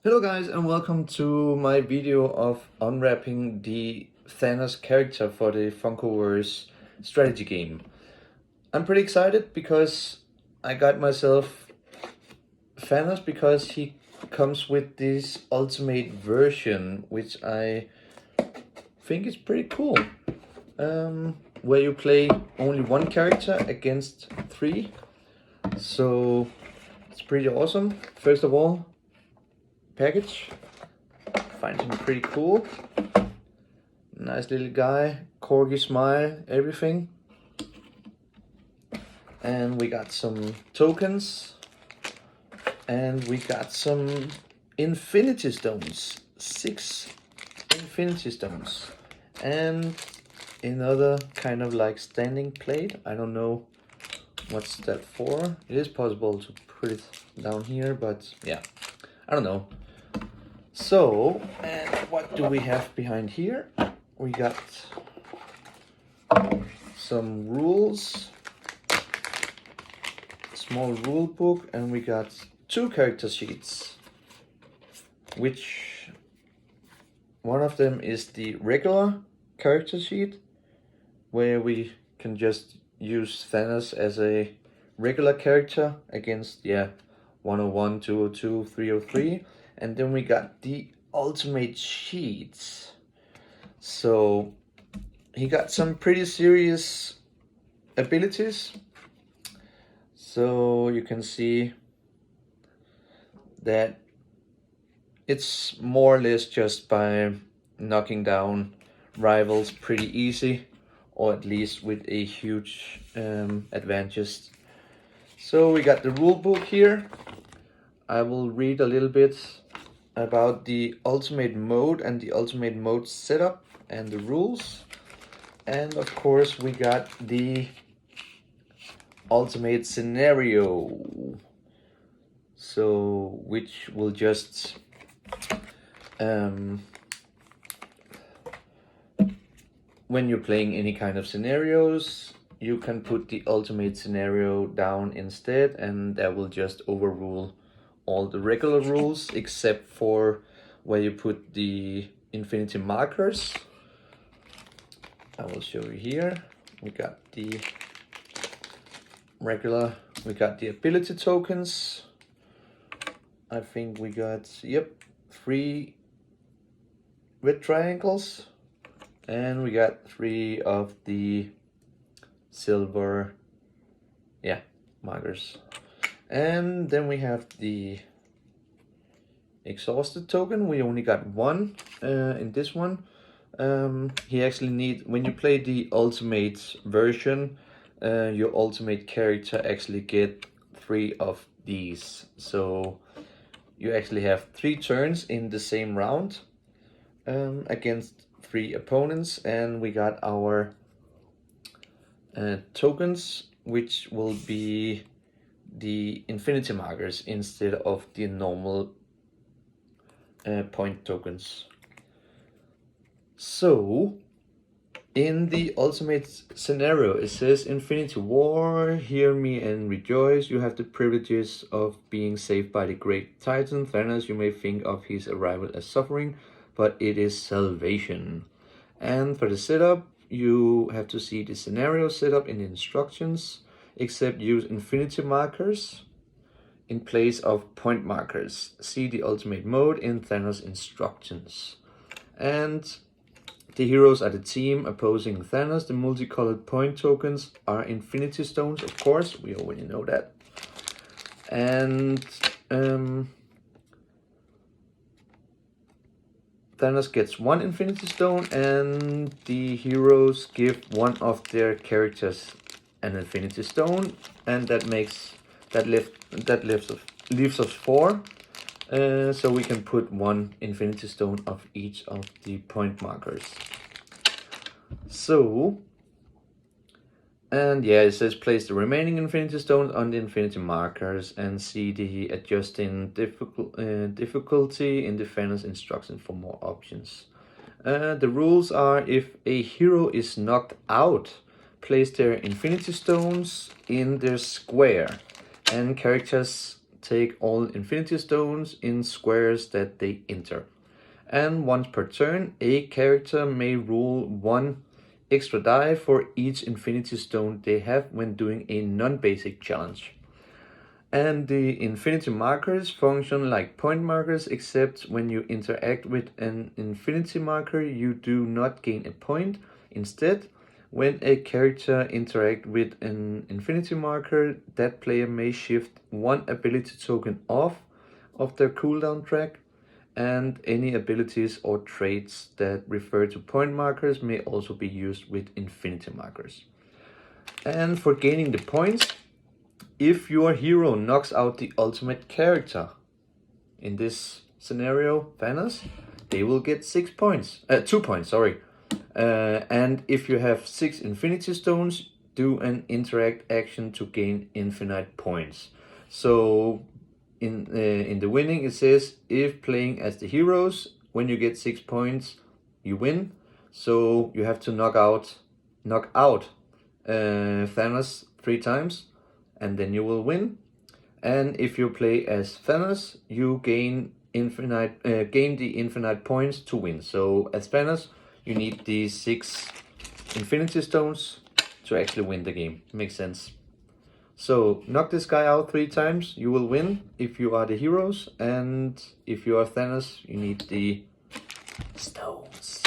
Hello guys and welcome to my video of unwrapping the Thanos character for the Funkoverse strategy game. I'm pretty excited because I got myself Thanos because he comes with this ultimate version, which I think is pretty cool. Where you play only one character against three. So it's pretty awesome. First of all, package. Find him pretty cool. Nice little guy, corgi smile, everything. And we got some tokens. And we got some infinity stones. 6 infinity stones. And another kind of like standing plate. I don't know what's that for. It is possible to put it down here, but yeah, I don't know. So, and what do we have behind here? We got some rules, small rule book, and we got 2 character sheets, which one of them is the regular character sheet, where we can just use Thanos as a regular character against 101, 202, 303. And then we got the ultimate sheets. So he got some pretty serious abilities. So you can see that it's more or less just by knocking down rivals pretty easy, or at least with a huge advantage. So we got the rule book here. I will read a little bit about the ultimate mode and the ultimate mode setup and the rules. And of course we got the ultimate scenario, so which will just when you're playing any kind of scenarios, you can put the ultimate scenario down instead, and that will just overrule all the regular rules except for where you put the infinity markers. I will show you here. We got the regular, we got the ability tokens. I think we got 3 red triangles, and we got 3 of the silver markers. And then we have the exhausted token. We only got 1 in this one. He actually need, when you play the ultimate version, your ultimate character actually get 3 of these. So you actually have 3 turns in the same round against 3 opponents. And we got our tokens, which will be the infinity markers instead of the normal point tokens. So in the ultimate scenario, it says Infinity War, hear me and rejoice. You have the privileges of being saved by the great Titan Thanos. You may think of his arrival as suffering, but it is salvation. And for the setup, you have to see the scenario setup in the instructions, except use infinity markers in place of point markers. See the ultimate mode in Thanos instructions. And the heroes are the team opposing Thanos. The multicolored point tokens are infinity stones, of course, we already know that. And Thanos gets 1 infinity stone, and the heroes give one of their characters an infinity stone, and that makes leaves us 4. So we can put 1 infinity stone of each of the point markers. So, and it says place the remaining infinity stones on the infinity markers and see the adjusting difficulty in the Thanos instruction for more options. The rules are: if a hero is knocked out, place their infinity stones in their square, and characters take all Infinity Stones in squares that they enter. And once per turn, a character may roll 1 extra die for each Infinity Stone they have when doing a non-basic challenge. And the Infinity markers function like point markers, except when you interact with an Infinity marker, you do not gain a point. Instead, when a character interacts with an Infinity marker, that player may shift 1 ability token off of their cooldown track, and any abilities or traits that refer to point markers may also be used with Infinity markers. And for gaining the points, if your hero knocks out the ultimate character, in this scenario Thanos, they will get 2 points, sorry. And if you have 6 Infinity Stones, do an interact action to gain infinite points. So in the winning it says, if playing as the heroes, when you get 6 points, you win. So you have to knock out Thanos 3 times, and then you will win. And if you play as Thanos, you gain the infinite points to win. So as Thanos, you need these 6 Infinity Stones to actually win the game. Makes sense. So knock this guy out 3 times, you will win if you are the heroes, and if you are Thanos, you need the stones.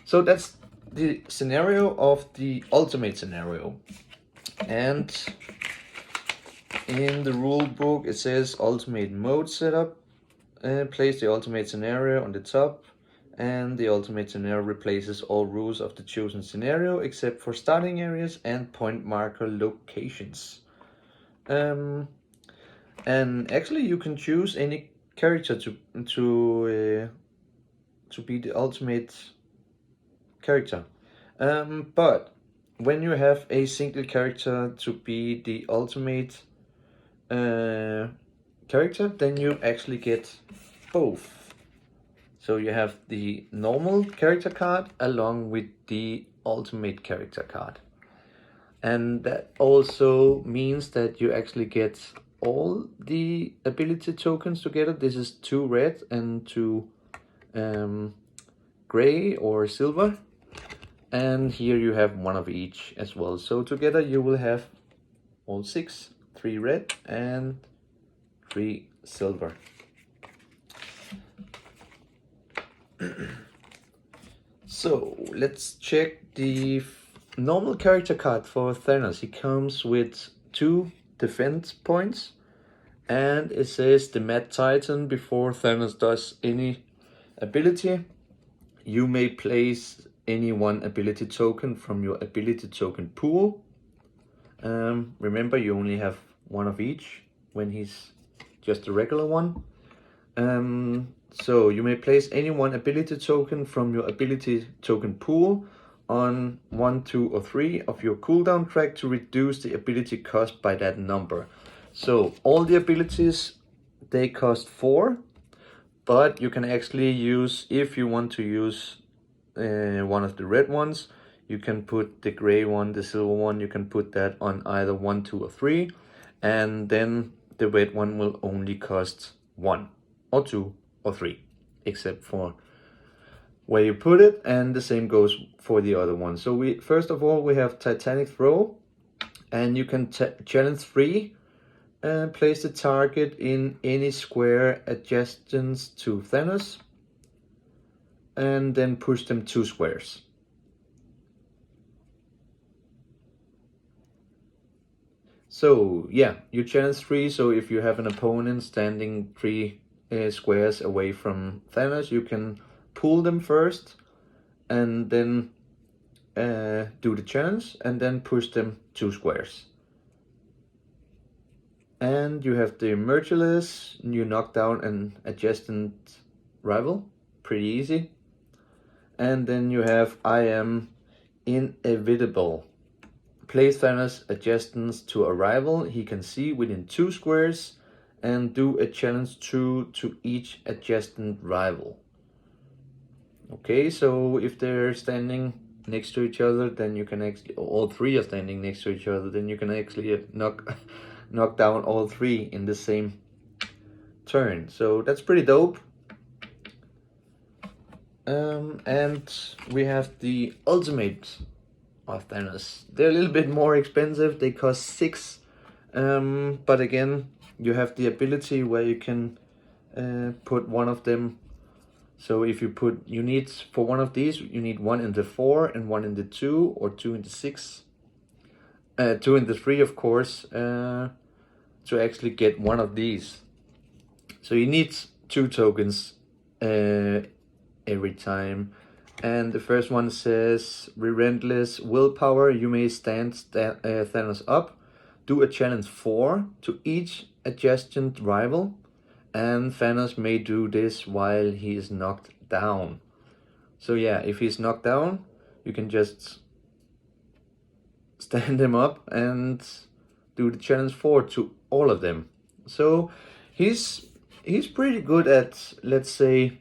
So that's the scenario of the ultimate scenario. And in the rule book it says ultimate mode setup. Place the ultimate scenario on the top, and the ultimate scenario replaces all rules of the chosen scenario except for starting areas and point marker locations. And actually you can choose any character to be the ultimate character. But when you have a single character to be the ultimate character, then you actually get both. So you have the normal character card along with the ultimate character card. And that also means that you actually get all the ability tokens together. This is 2 red and 2 gray or silver. And here you have 1 of each as well. So together you will have all 6, 3 red and 3 silver. So let's check the normal character card for Thanos. He comes with 2 defense points, and it says the Mad Titan. Before Thanos does any ability, you may place any 1 ability token from your ability token pool. Remember, you only have 1 of each when he's just a regular one. So you may place any 1 ability token from your ability token pool on 1, 2, or 3 of your cooldown track to reduce the ability cost by that number. So all the abilities, they cost 4, but you can actually use, if you want to use one of the red ones, you can put the gray one, the silver one, you can put that on either 1, 2, or 3, and then the red one will only cost 1 or 2 or 3, except for where you put it, and the same goes for the other one. So we first of all we have Titanic Throw, and you can challenge 3 and place the target in any square adjacent to Thanos, and then push them 2 squares. So yeah, you challenge 3, so if you have an opponent standing 3 squares away from Thanos, you can pull them first and then do the challenge and then push them 2 squares. And you have the Merciless, you knock down an adjacent rival, pretty easy. And then you have I Am Inevitable. Place Thanos adjacent to a rival he can see within 2 squares and do a challenge 2 to each adjacent rival. Okay, so if they're standing next to each other, then you can actually, all 3 are standing next to each other, then you can actually knock knock down all 3 in the same turn. So that's pretty dope. And we have the ultimate of Thanos. They're a little bit more expensive. They cost 6. But again, you have the ability where you can put one of them. So if you need for one of these, you need 1 in the 4 and 1 in the 2, or 2 in the 6. 2 in the 3, of course, to actually get one of these. So you need 2 tokens every time. And the first one says, relentless willpower. You may stand Thanos up. Do a challenge 4 to each adjacent rival. And Thanos may do this while he is knocked down. So yeah, if he's knocked down, you can just stand him up and do the challenge 4 to all of them. So he's pretty good at, let's say,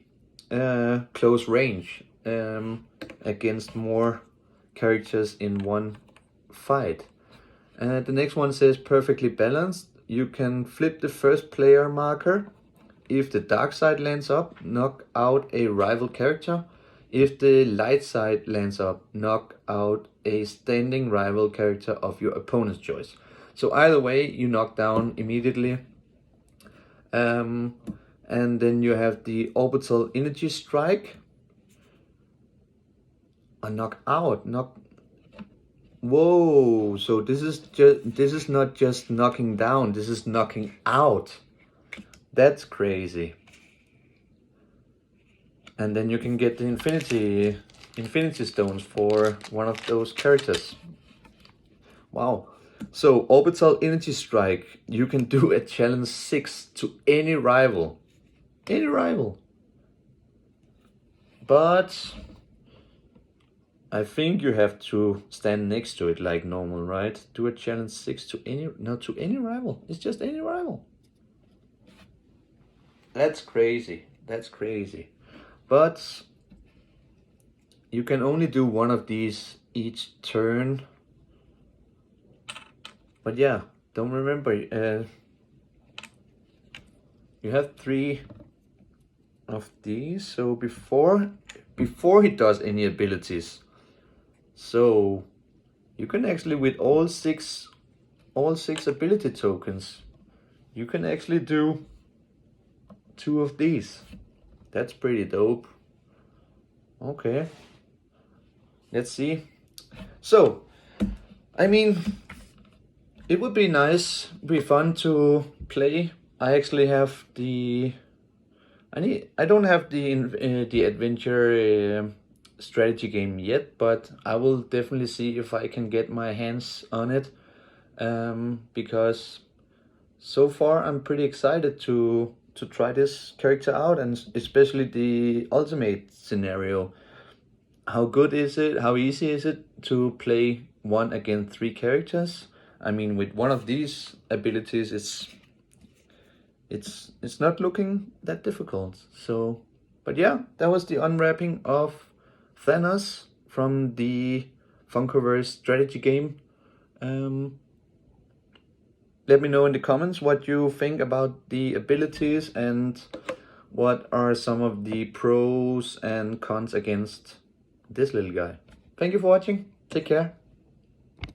close range against more characters in one fight. The next one says perfectly balanced. You can flip the first player marker. If the dark side lands up, knock out a rival character. If the light side lands up, knock out a standing rival character of your opponent's choice. So either way, you knock down immediately. And then you have the orbital energy strike. A knock out, Whoa! So this is not just knocking down. This is knocking out. That's crazy. And then you can get the infinity stones for one of those characters. Wow. So orbital energy strike, you can do a challenge 6 to any rival. Any rival. But I think you have to stand next to it like normal, right? Do a challenge 6 to any, not to any rival. It's just any rival. That's crazy. That's crazy. But you can only do one of these each turn. But yeah, don't remember. You have 3 of these. So before he does any abilities, so you can actually, with all six ability tokens, you can actually do 2 of these. That's pretty dope. Okay, let's see. So, I mean, it would be nice, be fun to play. I actually have the, I don't have the adventure strategy game yet, but I will definitely see if I can get my hands on it, because so far I'm pretty excited to try this character out, and especially the ultimate scenario. How good is it? How easy is it to play 1 against 3 characters? I mean, with one of these abilities, it's not looking that difficult. So, but yeah, that was the unwrapping of Thanos from the Funkoverse strategy game. Let me know in the comments what you think about the abilities and what are some of the pros and cons against this little guy. Thank you for watching. Take care.